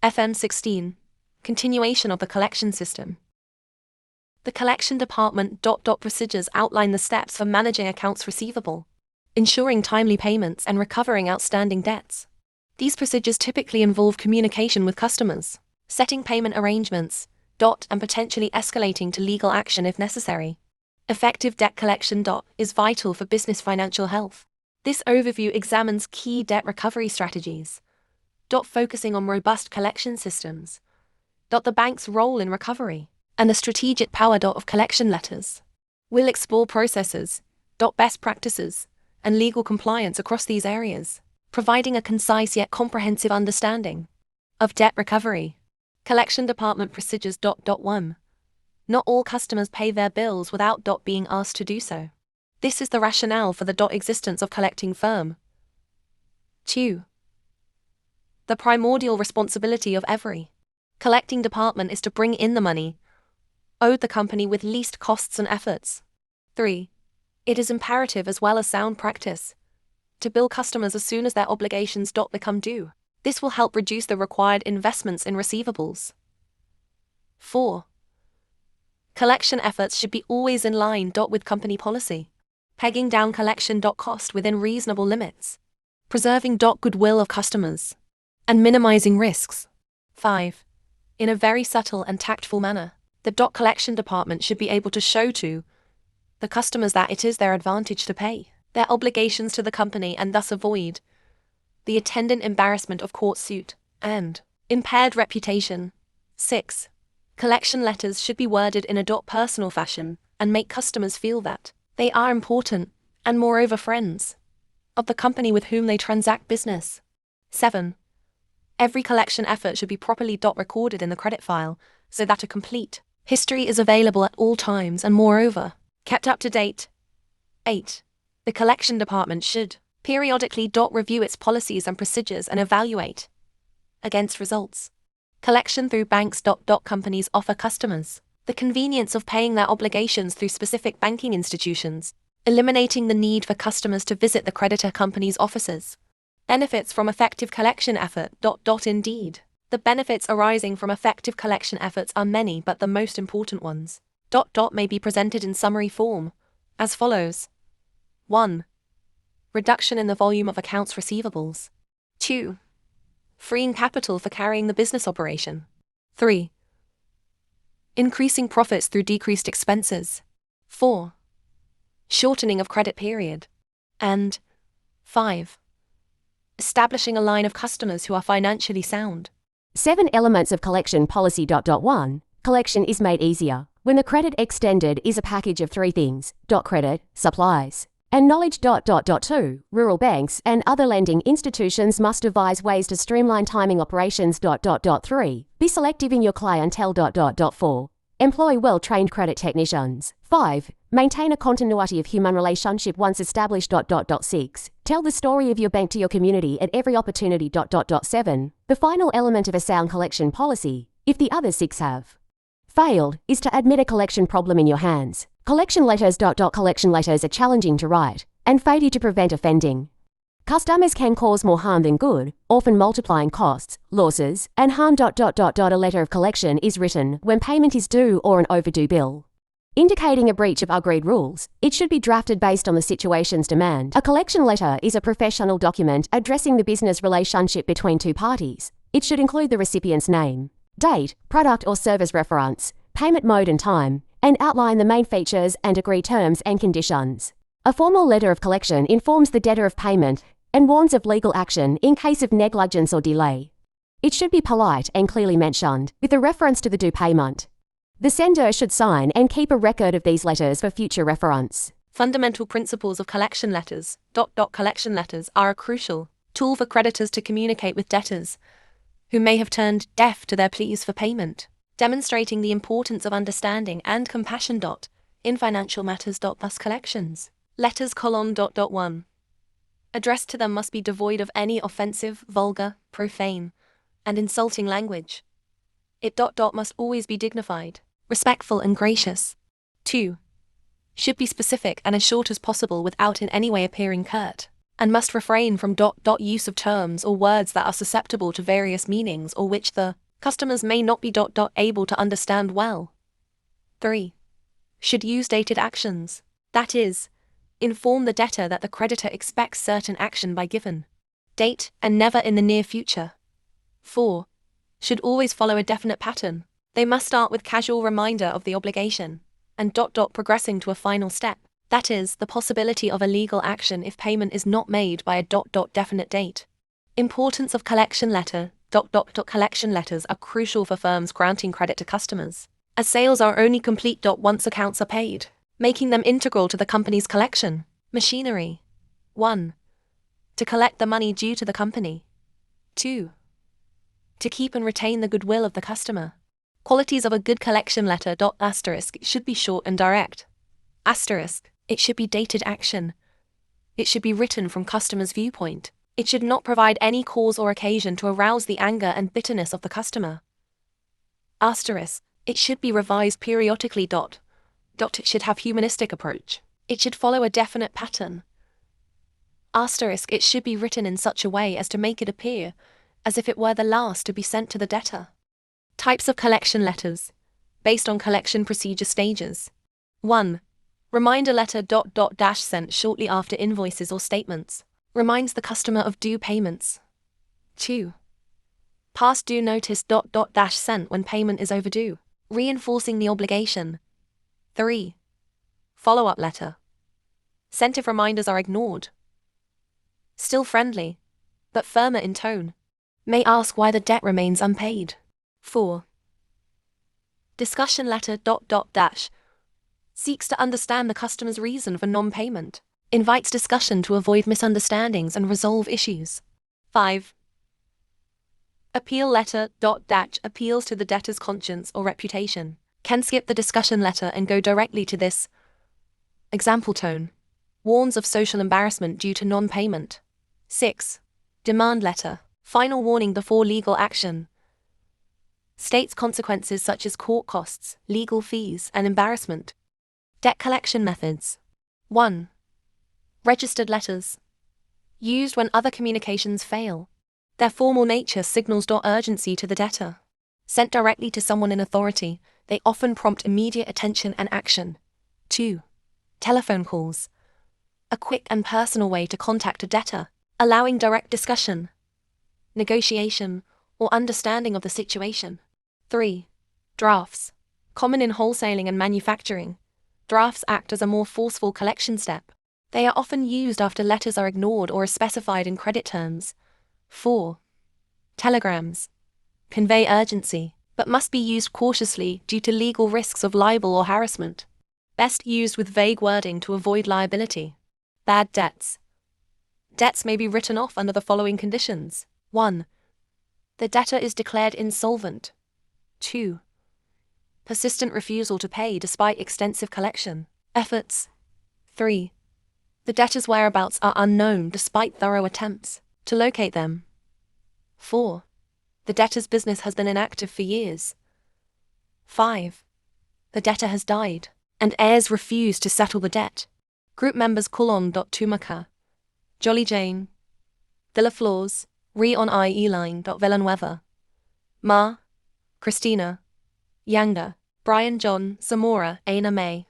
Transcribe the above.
Fm16. Continuation of the collection system. The collection department procedures outline the steps for managing accounts receivable, ensuring timely payments and recovering outstanding debts. These procedures typically involve communication with customers, setting payment arrangements, and potentially escalating to legal action if necessary. Effective debt collection is vital for business financial health. This overview examines key debt recovery strategies, focusing on robust collection systems, the bank's role in recovery, and the strategic power of collection letters. We'll explore processes, best practices, and legal compliance across these areas, providing a concise yet comprehensive understanding of debt recovery. Collection department procedures. 1. Not all customers pay their bills without being asked to do so. This is the rationale for the existence of collecting firm. 2. The primordial responsibility of every collecting department is to bring in the money owed the company with least costs and efforts. 3. It is imperative as well as sound practice to bill customers as soon as their obligations become due. This will help reduce the required investments in receivables. 4. Collection efforts should be always in line with company policy, pegging down collection cost within reasonable limits, preserving goodwill of customers, and minimizing risks. 5. In a very subtle and tactful manner, the collection department should be able to show to the customers that it is their advantage to pay their obligations to the company and thus avoid the attendant embarrassment of court suit and impaired reputation. 6. Collection letters should be worded in a personal fashion and make customers feel that they are important and moreover friends of the company with whom they transact business. 7. Every collection effort should be properly recorded in the credit file so that a complete history is available at all times and moreover kept up to date. 8. The collection department should periodically review its policies and procedures and evaluate against results. Collection through banks. Companies offer customers the convenience of paying their obligations through specific banking institutions, eliminating the need for customers to visit the creditor company's offices. Benefits from effective collection effort. Indeed, the benefits arising from effective collection efforts are many, but the most important ones may be presented in summary form as follows. 1. Reduction in the volume of accounts receivables. 2. Freeing capital for carrying the business operation. 3. Increasing profits through decreased expenses. 4. Shortening of credit period. And 5. Establishing a line of customers who are financially sound. 7 elements of collection policy. 1. Collection is made easier when the credit extended is a package of 3 things: credit, supplies, and knowledge. 2. Rural banks and other lending institutions must devise ways to streamline timing operations. 3. Be selective in your clientele. 4. Employ well-trained credit technicians. 5. Maintain a continuity of human relationship once established. 6. Tell the story of your bank to your community at every opportunity. 7. The final element of a sound collection policy, if the other 6 have failed, is to admit a collection problem in your hands. Collection letters. Collection letters are challenging to write and failure to prevent offending. Customers can cause more harm than good, often multiplying costs, losses, and harm. A letter of collection is written when payment is due or an overdue bill, indicating a breach of agreed rules. It should be drafted based on the situation's demand. A collection letter is a professional document addressing the business relationship between 2 parties. It should include the recipient's name, date, product or service reference, payment mode and time, and outline the main features and agreed terms and conditions. A formal letter of collection informs the debtor of payment and warns of legal action in case of negligence or delay. It should be polite and clearly mentioned, with a reference to the due payment. The sender should sign and keep a record of these letters for future reference. Fundamental principles of collection letters. Collection letters are a crucial tool for creditors to communicate with debtors who may have turned deaf to their pleas for payment, demonstrating the importance of understanding and compassion. In financial matters. Thus collections letters: 1. Addressed to them must be devoid of any offensive, vulgar, profane, and insulting language. It must always be dignified, respectful and gracious. 2. Should be specific and as short as possible without in any way appearing curt. and must refrain from use of terms or words that are susceptible to various meanings or which the customers may not be able to understand well. 3. Should use dated actions. That is, inform the debtor that the creditor expects certain action by given date and never in the near future. 4. Should always follow a definite pattern. They must start with casual reminder of the obligation and progressing to a final step. That is, the possibility of a legal action if payment is not made by a definite date. Importance of collection letter. Collection letters are crucial for firms granting credit to customers, as sales are only complete once accounts are paid, making them integral to the company's collection machinery. 1. To collect the money due to the company. 2. To keep and retain the goodwill of the customer. Qualities of a good collection letter. It should be short and direct. It should be dated action. It should be written from customer's viewpoint. It should not provide any cause or occasion to arouse the anger and bitterness of the customer. It should be revised periodically. It should have humanistic approach. It should follow a definite pattern. It should be written in such a way as to make it appear as if it were the last to be sent to the debtor. Types of collection letters, based on collection procedure stages. 1. Reminder letter. Sent shortly after invoices or statements. Reminds the customer of due payments. 2. Past due notice. Sent when payment is overdue, reinforcing the obligation. 3. Follow-up letter. Sent if reminders are ignored. Still friendly, but firmer in tone. May ask why the debt remains unpaid. 4. Discussion letter. Seeks to understand the customer's reason for non-payment. Invites discussion to avoid misunderstandings and resolve issues. 5. Appeal letter. Appeals to the debtor's conscience or reputation. Can skip the discussion letter and go directly to this. Example tone. Warns of social embarrassment due to non-payment. 6. Demand letter. Final warning before legal action. States consequences such as court costs, legal fees, and embarrassment. Debt collection methods. 1. Registered letters. Used when other communications fail. Their formal nature signals urgency to the debtor. Sent directly to someone in authority, they often prompt immediate attention and action. 2. Telephone calls. A quick and personal way to contact a debtor, allowing direct discussion, negotiation, or understanding of the situation. 3. Drafts. Common in wholesaling and manufacturing, drafts act as a more forceful collection step. They are often used after letters are ignored or are specified in credit terms. 4. Telegrams. Convey urgency, but must be used cautiously due to legal risks of libel or harassment. Best used with vague wording to avoid liability. Bad debts. Debts may be written off under the following conditions. 1. The debtor is declared insolvent. 2. Persistent refusal to pay despite extensive collection efforts. 3. The debtor's whereabouts are unknown despite thorough attempts to locate them. 4. The debtor's business has been inactive for years. 5. The debtor has died, and heirs refuse to settle the debt. Group members Coulon. Tumaca, Jolly Jane, De La Flores, Rion I Eline. Villanueva, Ma, Christina, Yanga, Brian John, Zamora, Aina May.